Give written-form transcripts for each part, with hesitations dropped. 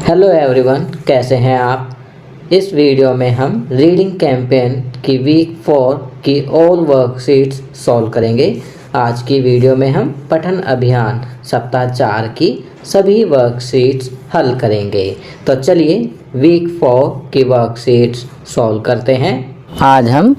Hello everyone, कैसे हैं आप। इस वीडियो में हम रीडिंग कैंपेन की वीक 4 की ऑल वर्कशीट्स सॉल्व करेंगे। आज की वीडियो में हम पठन अभियान सप्ताह 4 की सभी वर्कशीट्स हल करेंगे। तो चलिए वीक 4 की वर्कशीट्स सॉल्व करते हैं। आज हम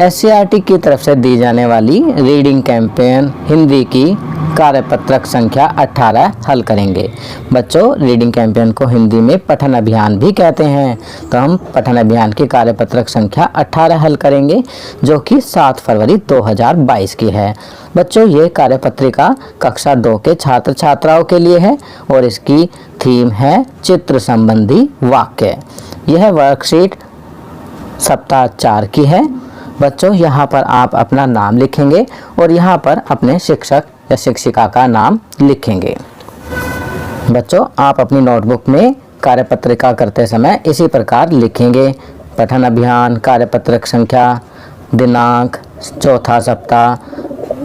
SCERT की तरफ से दी जाने वाली रीडिंग कैंपेन हिंदी की कार्यपत्रक संख्या 18 हल करेंगे। बच्चों, रीडिंग कैंपेन को हिंदी में पठन अभियान भी कहते हैं। तो हम पठन अभियान की कार्यपत्रक संख्या 18 हल करेंगे, जो कि 7 फरवरी 2022 की है। बच्चों, ये कार्यपत्रिका कक्षा 2 के छात्र छात्राओं के लिए है और इसकी थीम है चित्र संबंधी वाक्य। यह वर्कशीट सप्ताह 4 की है। बच्चों, यहाँ पर आप अपना नाम लिखेंगे और यहाँ पर अपने शिक्षक या शिक्षिका का नाम लिखेंगे। बच्चों, आप अपनी नोटबुक में कार्यपत्रिका करते समय इसी प्रकार लिखेंगे: पठन अभियान, कार्यपत्रक संख्या, दिनांक, चौथा सप्ताह,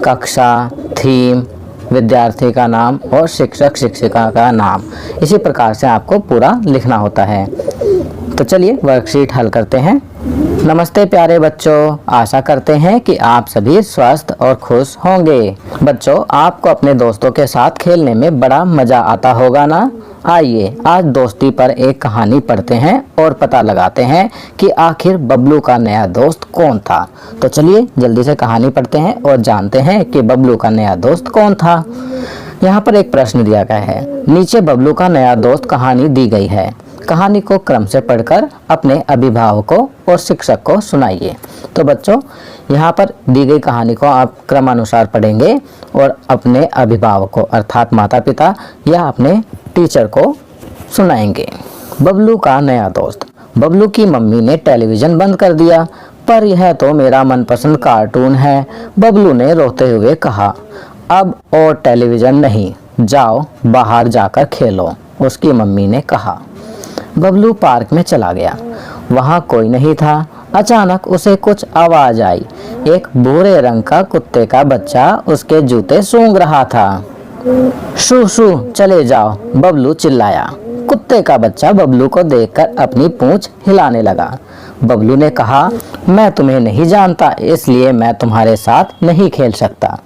कक्षा, थीम, विद्यार्थी का नाम और शिक्षक शिक्षिका का नाम। इसी प्रकार से आपको पूरा लिखना होता है। तो चलिए वर्कशीट हल करते हैं। नमस्ते प्यारे बच्चों, आशा करते हैं कि आप सभी स्वस्थ और खुश होंगे। बच्चों, आपको अपने दोस्तों के साथ खेलने में बड़ा मजा आता होगा ना। आइए आज दोस्ती पर एक कहानी पढ़ते हैं और पता लगाते हैं कि आखिर बबलू का नया दोस्त कौन था। तो चलिए जल्दी से कहानी पढ़ते हैं और जानते हैं कि बबलू का नया दोस्त कौन था। यहाँ पर एक प्रश्न दिया गया है, नीचे बबलू का नया दोस्त कहानी दी गई है। कहानी को क्रम से पढ़कर अपने अभिभावकों और शिक्षक को सुनाइए। तो बच्चों, यहाँ पर दी गई कहानी को आप क्रमानुसार पढ़ेंगे और अपने अभिभावकों अर्थात माता पिता या अपने टीचर को सुनाएंगे। बबलू का नया दोस्त। बबलू की मम्मी ने टेलीविज़न बंद कर दिया, पर यह तो मेरा मनपसंद कार्टून है। बबलू ने रोते हुए कहा, अब और टेलीविज़न नहीं, जाओ बाहर जाकर खेलो, उसकी मम्मी ने कहा। बबलू पार्क में चला गया। वहाँ कोई नहीं था। अचानक उसे कुछ आवाज आई। एक भूरे रंग का कुत्ते का बच्चा उसके जूते सूंघ रहा था। शू शू, चले जाओ, बबलू चिल्लाया। कुत्ते का बच्चा बबलू को देखकर अपनी पूंछ हिलाने लगा। बबलू ने कहा, मैं तुम्हें नहीं जानता, इसलिए मैं तुम्हारे साथ नहीं खेल सकता।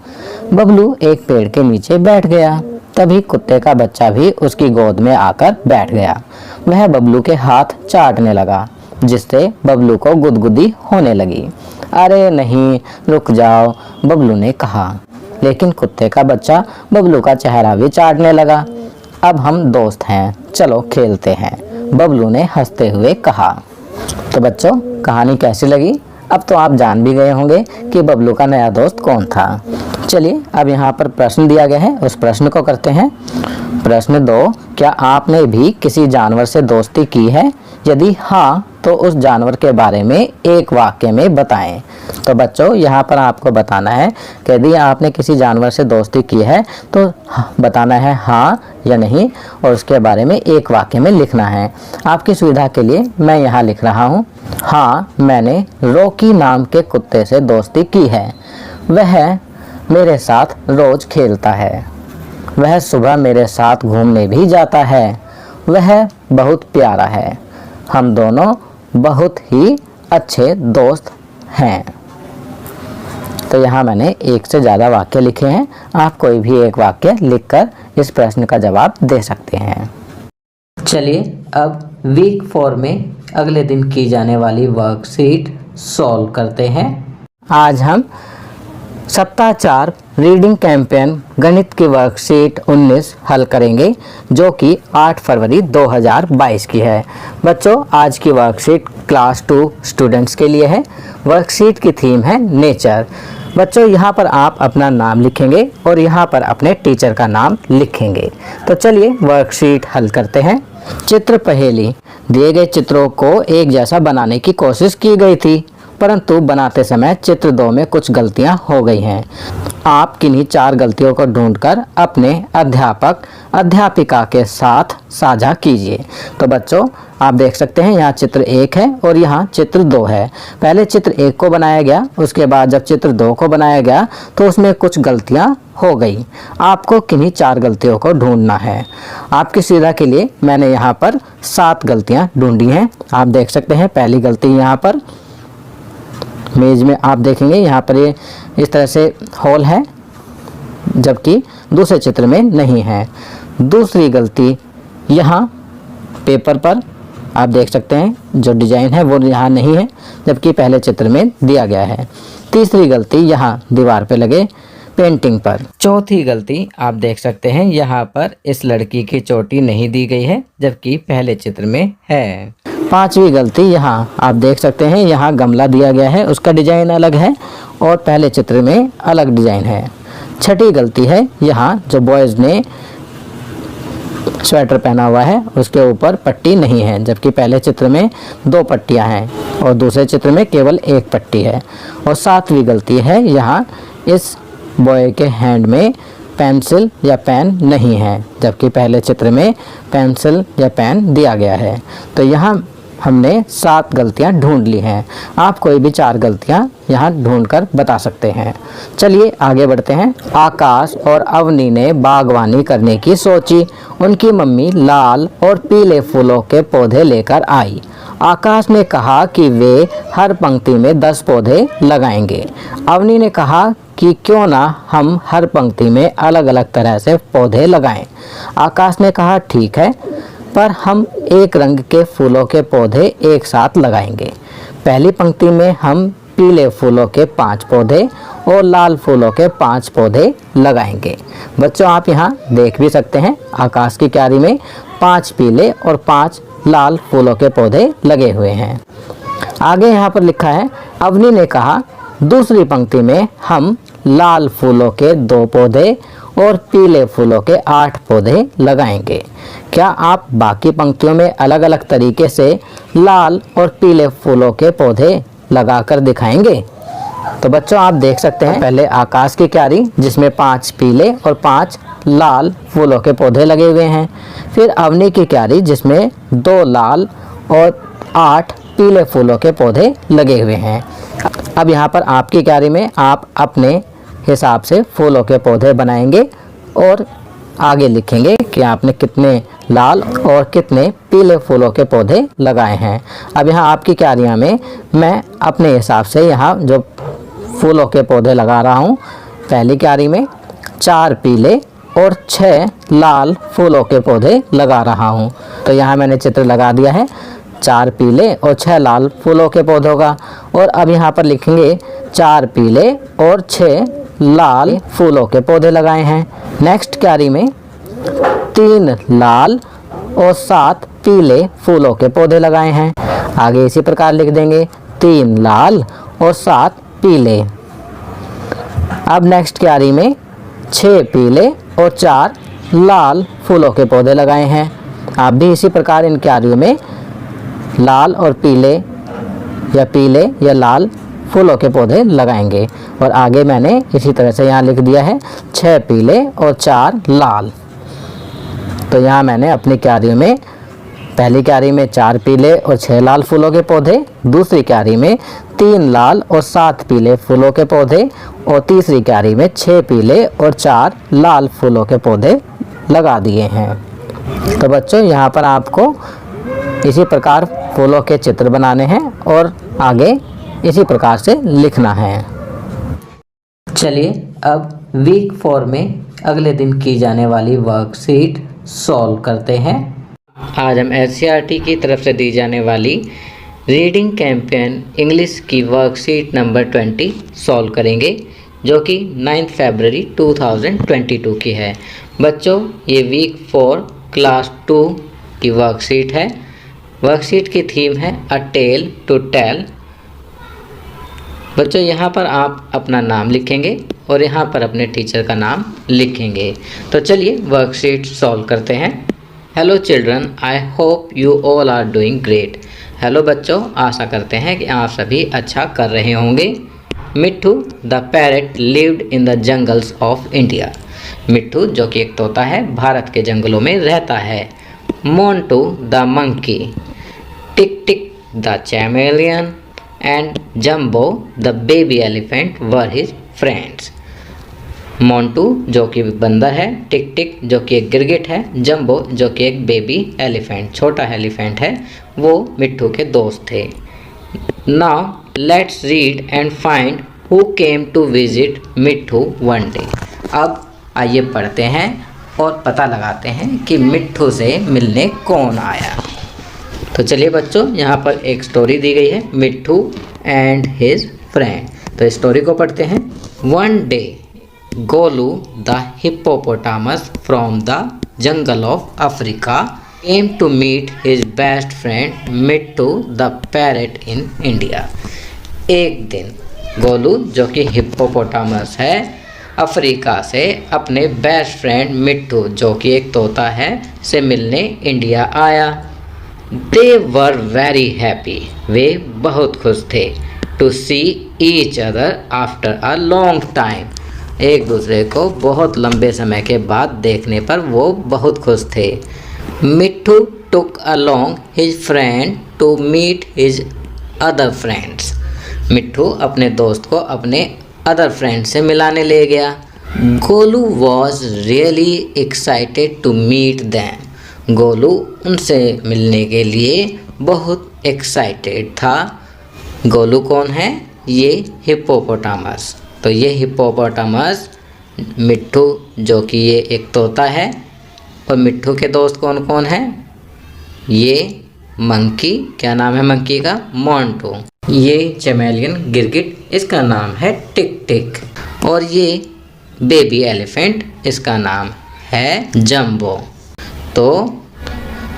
बबलू एक पेड़ के नीचे बैठ गया। तभी कुत्ते का बच्चा भी उसकी गोद में आकर बैठ गया। वह बबलू के हाथ चाटने लगा, जिससे बबलू को गुदगुदी होने लगी। अरे नहीं, रुक जाओ, बबलू ने कहा। लेकिन कुत्ते का बच्चा बबलू का चेहरा भी चाटने लगा। अब हम दोस्त हैं, चलो खेलते हैं, बबलू ने हंसते हुए कहा। तो बच्चों, कहानी कैसी लगी? अब तो आप जान भी गए होंगे कि बबलू का नया दोस्त कौन था। चलिए अब यहाँ पर प्रश्न दिया गया है, उस प्रश्न को करते हैं। प्रश्न 2, क्या आपने भी किसी जानवर से दोस्ती की है? यदि हाँ, तो उस जानवर के बारे में एक वाक्य में बताएं। तो बच्चों, यहाँ पर आपको बताना है कि यदि आपने किसी जानवर से दोस्ती की है तो बताना है हाँ या नहीं, और उसके बारे में एक वाक्य में लिखना है। आपकी सुविधा के लिए मैं यहाँ लिख रहा हूँ, हाँ, मैंने रॉकी नाम के कुत्ते से दोस्ती की है। वह मेरे साथ रोज खेलता है। वह सुबह मेरे साथ घूमने भी जाता है। वह बहुत प्यारा है। हम दोनों बहुत ही अच्छे दोस्त हैं। तो यहाँ मैंने एक से ज़्यादा वाक्य लिखे हैं। आप कोई भी एक वाक्य लिखकर इस प्रश्न का जवाब दे सकते हैं। चलिए अब वीक 4 में अगले दिन की जाने वाली वर्कशीट सॉल्व करते हैं। आज हम सप्ताह 4 रीडिंग कैंपेन गणित की वर्कशीट 19 हल करेंगे, जो कि 8 फरवरी 2022 की है। बच्चों, आज की वर्कशीट क्लास 2 स्टूडेंट्स के लिए है। वर्कशीट की थीम है नेचर। बच्चों, यहाँ पर आप अपना नाम लिखेंगे और यहाँ पर अपने टीचर का नाम लिखेंगे। तो चलिए वर्कशीट हल करते हैं। चित्र पहेली। दिए गए चित्रों को एक जैसा बनाने की कोशिश की गई थी, परंतु बनाते समय चित्र 2 में कुछ गलतियां हो गई हैं। आप किन्हीं 4 गलतियों को ढूंढकर अपने अध्यापक अध्यापिका के साथ साझा कीजिए। तो बच्चों आप देख सकते हैं यहाँ चित्र 1 है और यहाँ चित्र 2 है। पहले चित्र 1 को बनाया गया, उसके बाद जब चित्र 2 को बनाया गया तो उसमें कुछ गलतियाँ हो गई। आपको किन्हीं 4 गलतियों को ढूंढना है। आपकी सुविधा के लिए मैंने यहाँ पर 7 गलतियाँ ढूंढी हैं। आप देख सकते हैं पहली गलती यहाँ पर मेज में आप देखेंगे यहाँ पर ये इस तरह से होल है, जबकि दूसरे चित्र में नहीं है। दूसरी गलती यहाँ पेपर पर आप देख सकते हैं जो डिजाइन है वो यहाँ नहीं है, जबकि पहले चित्र में दिया गया है। तीसरी गलती यहाँ दीवार पे लगे पेंटिंग पर। चौथी गलती आप देख सकते हैं यहाँ पर इस लड़की की चोटी नहीं दी गई है, जबकि पहले चित्र में है। पांचवी गलती यहाँ आप देख सकते हैं यहाँ गमला दिया गया है, उसका डिजाइन अलग है और पहले चित्र में अलग डिजाइन है। छठी गलती है यहाँ जो बॉयज ने स्वेटर पहना हुआ है उसके ऊपर पट्टी नहीं है, जबकि पहले चित्र में 2 पट्टियां हैं और दूसरे चित्र में केवल 1 पट्टी है। और 7वीं गलती है यहाँ इस बॉय के हैंड में पेंसिल या पेन नहीं है, जबकि पहले चित्र में पेंसिल या पेन दिया गया है। तो यहाँ हमने 7 गलतियाँ ढूंढ ली हैं। आप कोई भी 4 गलतियाँ यहाँ ढूंढकर बता सकते हैं। चलिए आगे बढ़ते हैं। आकाश और अवनी ने बागवानी करने की सोची। उनकी मम्मी लाल और पीले फूलों के पौधे लेकर आई। आकाश ने कहा कि वे हर पंक्ति में 10 पौधे लगाएंगे। अवनी ने कहा कि क्यों ना हम हर पंक्ति में अलग अलग तरह से पौधे लगाएं। आकाश ने कहा ठीक है, पर हम एक रंग के फूलों के पौधे एक साथ लगाएंगे। पहली पंक्ति में हम पीले फूलों के 5 पौधे और लाल फूलों के 5 पौधे लगाएंगे। बच्चों आप यहाँ देख भी सकते हैं आकाश की क्यारी में 5 पीले और 5 लाल फूलों के पौधे लगे हुए हैं। आगे यहाँ पर लिखा है अवनी ने कहा दूसरी पंक्ति में हम लाल फूलों के 2 पौधे और पीले फूलों के 8 पौधे लगाएंगे। क्या आप बाकी पंक्तियों में अलग अलग तरीके से लाल और पीले फूलों के पौधे लगाकर दिखाएंगे? तो बच्चों आप देख सकते हैं पहले आकाश की क्यारी जिसमें 5 पीले और 5 लाल फूलों के पौधे लगे हुए हैं। फिर अवनी की क्यारी जिसमें 2 लाल और 8 पीले फूलों के पौधे लगे हुए हैं। अब यहाँ पर आपकी क्यारी में आप अपने हिसाब से फूलों के पौधे बनाएंगे और आगे लिखेंगे कि आपने कितने लाल और कितने पीले फूलों के पौधे लगाए हैं। अब यहाँ आपकी क्यारियाँ में मैं अपने हिसाब से यहाँ जो फूलों के पौधे लगा रहा हूँ, पहली क्यारी में 4 पीले और 6 लाल फूलों के पौधे लगा रहा हूँ। तो यहाँ मैंने चित्र लगा दिया है 4 पीले और 6 लाल फूलों के पौधों का। और अब यहाँ पर लिखेंगे 4 पीले और 6 लाल फूलों के पौधे लगाए हैं। नेक्स्ट क्यारी में 3 लाल और 7 पीले फूलों के पौधे लगाए हैं। आगे इसी प्रकार लिख देंगे 3 लाल और 7 पीले। अब नेक्स्ट क्यारी में 6 पीले और 4 लाल फूलों के पौधे लगाए हैं। आप भी इसी प्रकार इन क्यारियों में लाल और पीले या लाल फूलों के पौधे लगाएंगे। और आगे मैंने इसी तरह से यहाँ लिख दिया है 6 पीले और 4 लाल। तो यहाँ मैंने अपनी क्यारी में पहली क्यारी में 4 पीले और 6 लाल फूलों के पौधे, दूसरी क्यारी में 3 लाल और 7 पीले फूलों के पौधे और तीसरी क्यारी में 6 पीले और 4 लाल फूलों के पौधे लगा दिए हैं। तो बच्चों यहाँ पर आपको इसी प्रकार फूलों के चित्र बनाने हैं और आगे इसी प्रकार से लिखना है। चलिए अब वीक 4 में अगले दिन की जाने वाली वर्कशीट सॉल्व करते हैं। आज हम एससीईआरटी की तरफ से दी जाने वाली रीडिंग कैंपेन इंग्लिश की वर्कशीट नंबर 20 सॉल्व करेंगे, जो कि 9 फरवरी 2022 की है। बच्चों ये वीक 4 क्लास 2 की वर्कशीट है। वर्कशीट की थीम है अ टेल टू टेल। बच्चों यहाँ पर आप अपना नाम लिखेंगे और यहाँ पर अपने टीचर का नाम लिखेंगे। तो चलिए वर्कशीट सॉल्व करते हैं। Hello children, I hope you all are doing great. Hello बच्चों, आशा करते हैं कि आप सभी अच्छा कर रहे होंगे। मिट्ठू the parrot lived in the jungles of India. मिट्ठू जो कि एक तोता है, भारत के जंगलों में रहता है। Montu the monkey, Tick Tick the chameleon and Jumbo the baby elephant were his friends. Montu जो कि बंदर है, टिक टिक जो कि एक गिरगिट है, जंबो जो कि एक बेबी एलिफेंट छोटा एलिफेंट है, वो मिट्ठू के दोस्त थे। Now let's read and find who came to visit Mitthu one day. अब आइए पढ़ते हैं और पता लगाते हैं कि मिट्ठू से मिलने कौन आया। तो चलिए बच्चों, यहाँ पर एक स्टोरी दी गई है, मिट्ठू एंड हिज फ्रेंड। तो स्टोरी को पढ़ते हैं। One day Golu the hippopotamus from the jungle of Africa came to meet his best friend Mittu the parrot in India। एक दिन गोलू जो कि हिप्पोपोटामस है, अफ्रीका से अपने बेस्ट फ्रेंड मिट्ठू जो कि एक तोता है से मिलने इंडिया आया। They were very happy, वे बहुत खुश थे। To see each other after a long time, एक दूसरे को बहुत लंबे समय के बाद देखने पर वो बहुत खुश थे। Mitthu took along his friend to meet his other friends. Mitthu अपने दोस्त को अपने अदर फ्रेंड से मिलाने ले गया। Golu was really excited to meet them. Golu उनसे मिलने के लिए बहुत एक्साइटेड था। गोलू कौन है? ये हिप्पोपोटामस। तो ये हिप्पोपोटामस मिट्ठू जो कि ये एक तोता है, और मिट्ठू के दोस्त कौन कौन है? ये मंकी, क्या नाम है मंकी का? मोंटू। ये चैमेलियन गिरगिट, इसका नाम है टिक टिक। और ये बेबी एलिफेंट, इसका नाम है जंबो। तो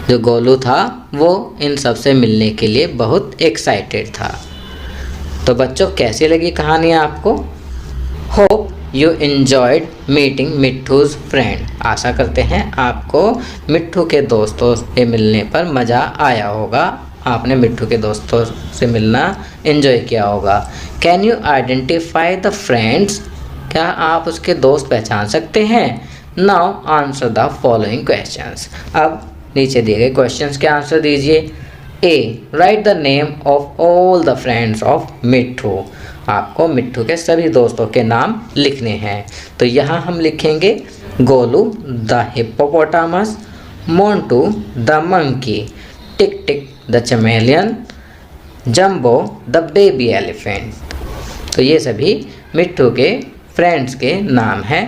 जो गोलू था वो इन सब से मिलने के लिए बहुत एक्साइटेड था। तो बच्चों, कैसी लगी कहानी आपको? Hope you enjoyed meeting Mitthu's friend. आशा करते हैं आपको मिट्ठू के दोस्तों से मिलने पर मज़ा आया होगा। आपने मिट्ठू के दोस्तों से मिलना एंजॉय किया होगा। Can you identify the friends? क्या आप उसके दोस्त पहचान सकते हैं? Now answer the following questions. अब नीचे दिए गए क्वेश्चंस के आंसर दीजिए। A, write the name of all the friends of Mitthu. आपको मिट्ठू के सभी दोस्तों के नाम लिखने हैं। तो यहाँ हम लिखेंगे Golu the hippopotamus, Montu the monkey, Tick Tick the chameleon, Jumbo the baby elephant. तो ये सभी मिट्ठू के फ्रेंड्स के नाम हैं।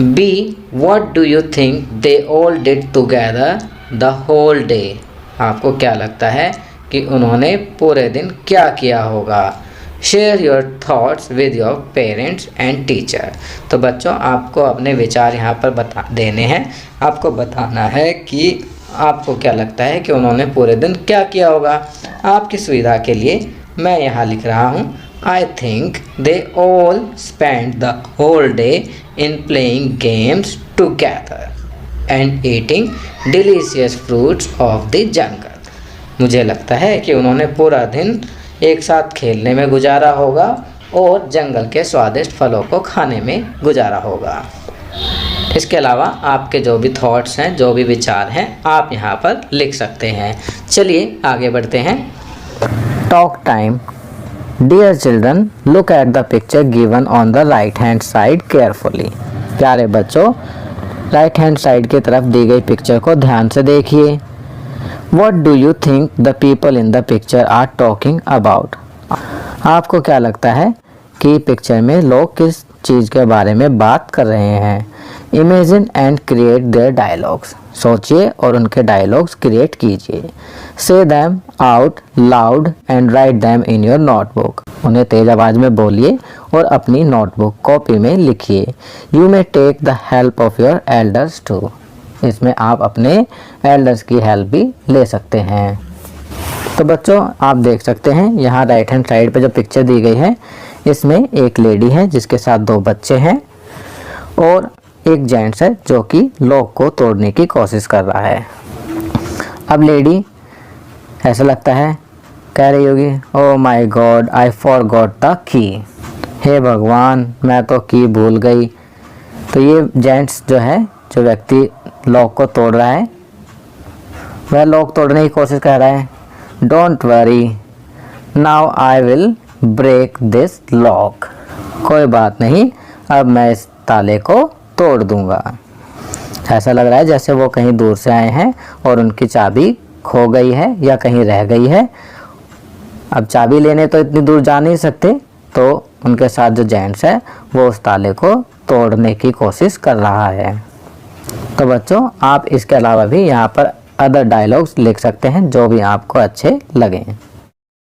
B, what do you think they all did together the whole day. आपको क्या लगता है कि उन्होंने पूरे दिन क्या किया होगा? Share your thoughts with your parents and teacher. तो बच्चों, आपको अपने विचार यहाँ पर बता देने हैं। आपको बताना है कि आपको क्या लगता है कि उन्होंने पूरे दिन क्या किया होगा। आपकी सुविधा के लिए मैं यहाँ लिख रहा हूँ, I think they all spend the whole day in playing games together and eating delicious fruits of the jungle. मुझे लगता है कि उन्होंने पूरा दिन एक साथ खेलने में गुजारा होगा और जंगल के स्वादिष्ट फलों को खाने में गुजारा होगा। इसके अलावा आपके जो भी थॉट्स हैं, जो भी विचार हैं, आप यहाँ पर लिख सकते हैं। चलिए आगे बढ़ते हैं। Talk time. Dear children, look at the picture given on the right hand side carefully. प्यारे बच्चों, राइट हैंड साइड की तरफ दी गई पिक्चर को ध्यान से देखिए। What do you think the people in the picture are talking about? आपको क्या लगता है कि पिक्चर में लोग किस चीज़ के बारे में बात कर रहे हैं? Imagine and create their dialogues. सोचिए और उनके डायलॉग्स क्रिएट कीजिए। Say them out loud and write them in your notebook. उन्हें तेज आवाज़ में बोलिए और अपनी नोटबुक कॉपी में लिखिए। You may take the help of your elders too. इसमें आप अपने एल्डर्स की हेल्प भी ले सकते हैं। तो बच्चों, आप देख सकते हैं यहाँ राइट हैंड साइड पे जो पिक्चर दी गई है, इसमें एक लेडी है जिसके साथ दो बच्चे हैं और एक जेंट्स है जो कि लॉक को तोड़ने की कोशिश कर रहा है। अब लेडी, ऐसा लगता है कह रही होगी oh my God I forgot the key. हे भगवान मैं तो की भूल गई। तो ये जेंट्स जो है, जो व्यक्ति लॉक को तोड़ रहा है, वह लॉक तोड़ने की कोशिश कर रहा है। Don't worry now I will break this lock. कोई बात नहीं, अब मैं इस ताले को तोड़ दूंगा। ऐसा लग रहा है जैसे वो कहीं दूर से आए हैं और उनकी चाबी खो गई है या कहीं रह गई है। अब चाबी लेने तो इतनी दूर जा नहीं सकते, तो उनके साथ जो जेंट्स है वो उस ताले को तोड़ने की कोशिश कर रहा है। तो बच्चों आप इसके अलावा भी यहाँ पर अदर डायलॉग्स लिख सकते हैं जो भी आपको अच्छे लगें।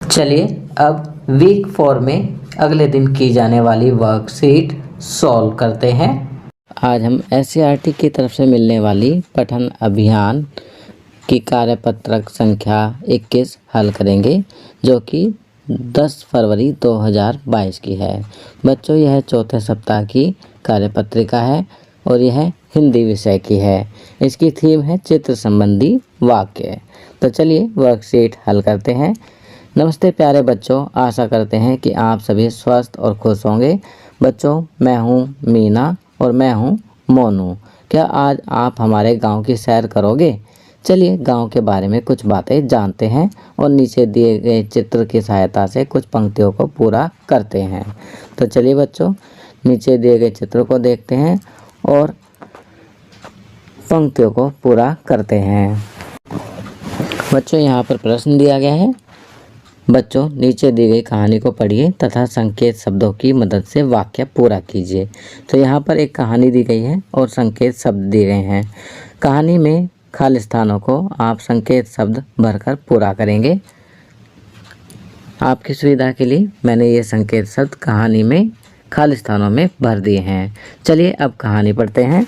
चलिए अब वीक 4 में अगले दिन की जाने वाली वर्कशीट सॉल्व करते हैं। आज हम SCERT की तरफ से मिलने वाली पठन अभियान की कार्यपत्रक संख्या 21 हल करेंगे, जो कि 10 फरवरी 2022 की है। बच्चों यह चौथे सप्ताह की कार्यपत्रिका है और यह हिंदी विषय की है। इसकी थीम है चित्र संबंधी वाक्य। तो चलिए वर्कशीट हल करते हैं। नमस्ते प्यारे बच्चों, आशा करते हैं कि आप सभी स्वस्थ और खुश होंगे। बच्चों मैं हूं मीना और मैं हूं मोनू। क्या आज आप हमारे गांव की सैर करोगे? चलिए गांव के बारे में कुछ बातें जानते हैं और नीचे दिए गए चित्र की सहायता से कुछ पंक्तियों को पूरा करते हैं। तो चलिए बच्चों नीचे दिए गए चित्र को देखते हैं और पंक्तियों को पूरा करते हैं। बच्चों यहाँ पर प्रश्न दिया गया है। बच्चों नीचे दी गई कहानी को पढ़िए तथा संकेत शब्दों की मदद से वाक्य पूरा कीजिए। तो यहाँ पर एक कहानी दी गई है और संकेत शब्द दिए गए हैं। कहानी में खाली स्थानों को आप संकेत शब्द भरकर पूरा करेंगे। आपकी सुविधा के लिए मैंने ये संकेत शब्द कहानी में खाली स्थानों में भर दिए हैं। चलिए अब कहानी पढ़ते हैं।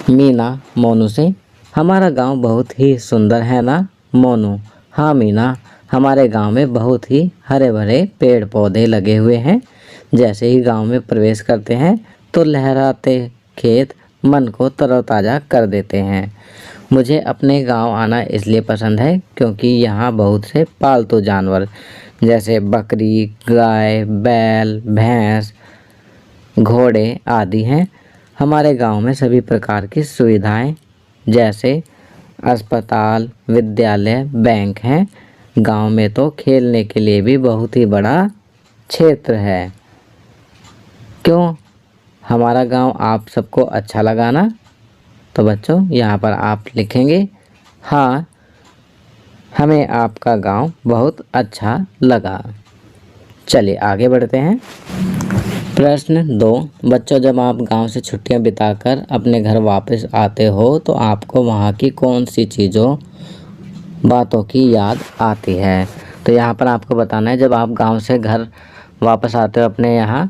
मीना मोनू से, हमारा गांव बहुत ही सुंदर है ना? मोनू, हाँ मीना, हमारे गांव में बहुत ही हरे भरे पेड़ पौधे लगे हुए हैं। जैसे ही गांव में प्रवेश करते हैं तो लहराते खेत मन को तरोताज़ा कर देते हैं। मुझे अपने गांव आना इसलिए पसंद है क्योंकि यहाँ बहुत से पालतू जानवर जैसे बकरी, गाय, बैल, भैंस, घोड़े आदि हैं। हमारे गांव में सभी प्रकार की सुविधाएं जैसे अस्पताल, विद्यालय, बैंक हैं। गांव में तो खेलने के लिए भी बहुत ही बड़ा क्षेत्र है। क्यों हमारा गांव आप सबको अच्छा लगा ना? तो बच्चों यहाँ पर आप लिखेंगे हाँ हमें आपका गांव बहुत अच्छा लगा। चलिए आगे बढ़ते हैं। प्रश्न 2। बच्चों जब आप गांव से छुट्टियां बिताकर अपने घर वापस आते हो तो आपको वहां की कौन सी चीज़ों बातों की याद आती है? तो यहाँ पर आपको बताना है जब आप गांव से घर वापस आते हो अपने यहाँ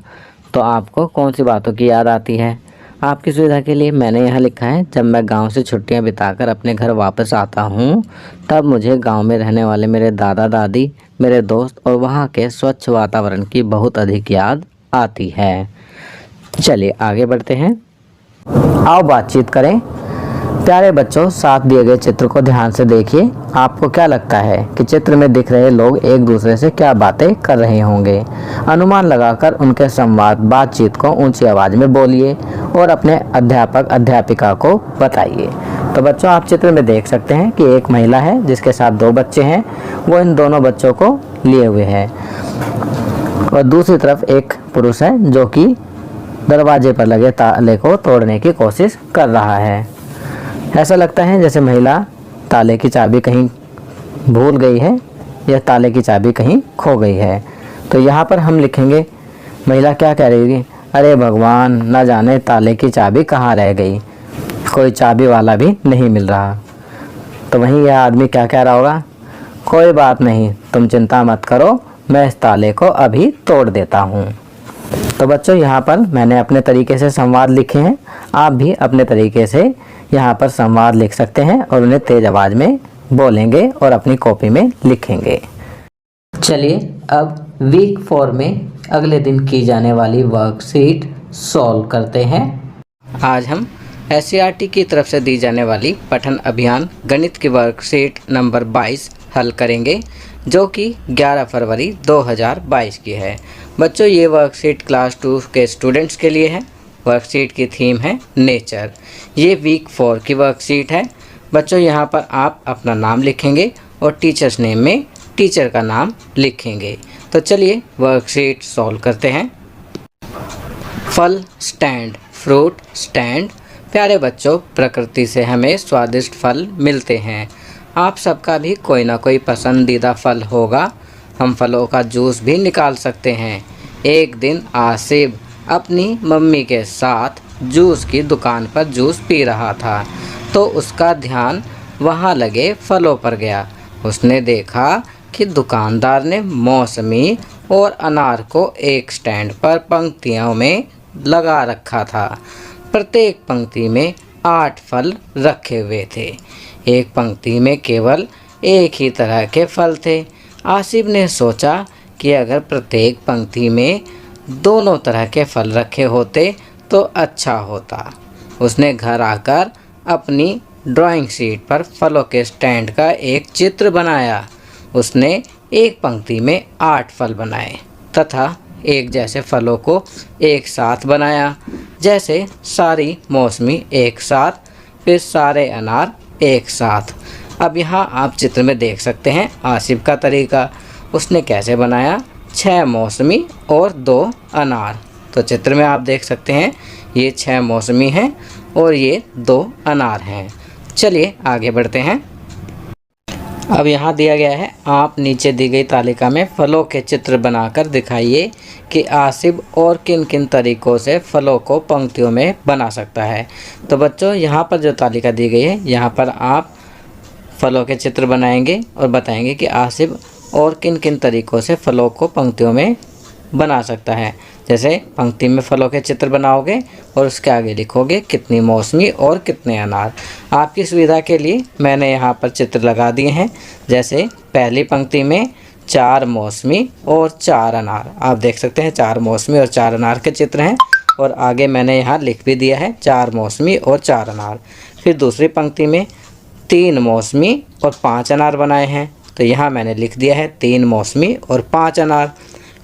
तो आपको कौन सी बातों की याद आती है। आपकी सुविधा के लिए मैंने यहाँ लिखा है जब मैं गांव से छुट्टियां बिताकर अपने घर वापस आता हूँ तब मुझे गांव में रहने वाले मेरे दादा दादी, मेरे दोस्त और वहाँ के स्वच्छ वातावरण की बहुत अधिक याद आती है। चलिए आगे बढ़ते हैं। आओ बातचीत करें। प्यारे बच्चों साथ दिए गए चित्र को ध्यान से देखिए। आपको क्या लगता है कि चित्र में दिख रहे लोग एक दूसरे से क्या बातें कर रहे होंगे? अनुमान लगाकर उनके संवाद बातचीत को ऊंची आवाज में बोलिए और अपने अध्यापक अध्यापिका को बताइए। तो बच्चों आप चित्र में देख सकते हैं कि एक महिला है जिसके साथ 2 बच्चे हैं, वो इन दोनों बच्चों को लिए हुए है और दूसरी तरफ एक पुरुष है जो कि दरवाजे पर लगे ताले को तोड़ने की कोशिश कर रहा है। ऐसा लगता है जैसे महिला ताले की चाबी कहीं भूल गई है या ताले की चाबी कहीं खो गई है। तो यहाँ पर हम लिखेंगे महिला क्या कह रही होगी, अरे भगवान न जाने ताले की चाबी कहाँ रह गई, कोई चाबी वाला भी नहीं मिल रहा। तो वहीं यह आदमी क्या कह रहा होगा, कोई बात नहीं तुम चिंता मत करो, मैं इस ताले को अभी तोड़ देता हूँ। तो बच्चों यहाँ पर मैंने अपने तरीके से संवाद लिखे हैं। आप भी अपने तरीके से यहाँ पर संवाद लिख सकते हैं और उन्हें तेज आवाज़ में बोलेंगे और अपनी कॉपी में लिखेंगे। चलिए अब वीक 4 में अगले दिन की जाने वाली वर्कशीट सॉल्व करते हैं। आज हम SCERT की तरफ से दी जाने वाली पठन अभियान गणित की वर्कशीट नंबर 22 हल करेंगे, जो कि 11 फरवरी 2022 की है। बच्चों ये वर्कशीट क्लास 2 के स्टूडेंट्स के लिए है। वर्कशीट की थीम है नेचर। ये वीक 4 की वर्कशीट है। बच्चों यहाँ पर आप अपना नाम लिखेंगे और टीचर्स नेम में टीचर का नाम लिखेंगे। तो चलिए वर्कशीट सॉल्व करते हैं। फल स्टैंड, फ्रूट स्टैंड। प्यारे बच्चों, प्रकृति से हमें स्वादिष्ट फल मिलते हैं। आप सबका भी कोई ना कोई पसंदीदा फल होगा। हम फलों का जूस भी निकाल सकते हैं। एक दिन आसिफ अपनी मम्मी के साथ जूस की दुकान पर जूस पी रहा था, तो उसका ध्यान वहाँ लगे फलों पर गया। उसने देखा कि दुकानदार ने मौसमी और अनार को एक स्टैंड पर पंक्तियों में लगा रखा था। प्रत्येक पंक्ति में 8 फल रखे हुए थे। एक पंक्ति में केवल एक ही तरह के फल थे। आसिफ ने सोचा कि अगर प्रत्येक पंक्ति में दोनों तरह के फल रखे होते तो अच्छा होता। उसने घर आकर अपनी ड्राइंग शीट पर फलों के स्टैंड का एक चित्र बनाया। उसने एक पंक्ति में 8 फल बनाए तथा एक जैसे फलों को एक साथ बनाया, जैसे सारी मौसमी एक साथ, फिर सारे अनार एक साथ। अब यहाँ आप चित्र में देख सकते हैं आसिफ का तरीका। उसने कैसे बनाया, 6 मौसमी और 2 अनार। तो चित्र में आप देख सकते हैं ये 6 मौसमी हैं और ये 2 अनार हैं। चलिए आगे बढ़ते हैं। अब यहाँ दिया गया है, आप नीचे दी गई तालिका में फलों के चित्र बनाकर दिखाइए कि आसिफ और किन किन तरीक़ों से फलों को पंक्तियों में बना सकता है। तो बच्चों यहाँ पर जो तालिका दी गई है, यहाँ पर आप फलों के चित्र बनाएंगे और बताएंगे कि आसिफ और किन किन तरीक़ों से फलों को पंक्तियों में बना सकता है। जैसे पंक्ति में फलों के चित्र बनाओगे और उसके आगे लिखोगे कितनी मौसमी और कितने अनार। आपकी सुविधा के लिए मैंने यहाँ पर चित्र लगा दिए हैं। जैसे पहली पंक्ति में 4 मौसमी और 4 अनार, आप देख सकते हैं 4 मौसमी और 4 अनार के चित्र हैं। और आगे मैंने यहाँ लिख भी दिया है 4 मौसमी और 4 अनार। फिर दूसरी पंक्ति में 3 मौसमी और 5 अनार बनाए हैं, तो यहाँ मैंने लिख दिया है 3 मौसमी और 5 अनार।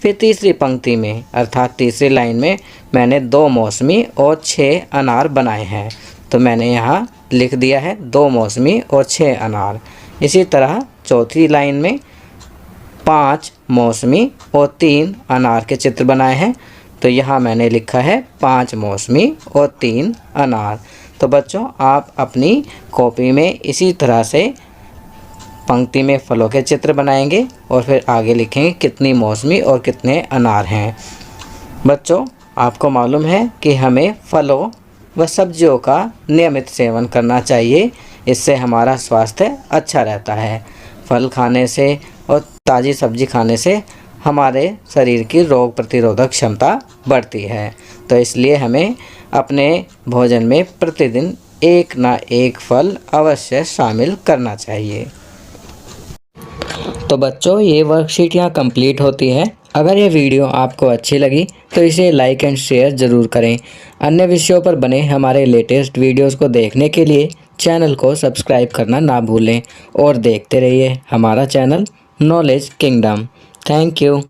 फिर तीसरी पंक्ति में अर्थात तीसरी लाइन में मैंने 2 मौसमी और 6 अनार बनाए हैं, तो मैंने यहाँ लिख दिया है 2 मौसमी और 6 अनार। इसी तरह चौथी लाइन में 5 मौसमी और 3 अनार के चित्र बनाए हैं, तो यहाँ मैंने लिखा है 5 मौसमी और 3 अनार। तो बच्चों आप अपनी कॉपी में इसी तरह से पंक्ति में फलों के चित्र बनाएंगे और फिर आगे लिखेंगे कितनी मौसमी और कितने अनार हैं। बच्चों आपको मालूम है कि हमें फलों व सब्जियों का नियमित सेवन करना चाहिए, इससे हमारा स्वास्थ्य अच्छा रहता है। फल खाने से और ताज़ी सब्जी खाने से हमारे शरीर की रोग प्रतिरोधक क्षमता बढ़ती है। तो इसलिए हमें अपने भोजन में प्रतिदिन एक ना एक फल अवश्य शामिल करना चाहिए। तो बच्चों ये वर्कशीट यहाँ कंप्लीट होती है। अगर ये वीडियो आपको अच्छी लगी तो इसे लाइक एंड शेयर ज़रूर करें। अन्य विषयों पर बने हमारे लेटेस्ट वीडियोस को देखने के लिए चैनल को सब्सक्राइब करना ना भूलें और देखते रहिए हमारा channel knowledge kingdom. Thank you.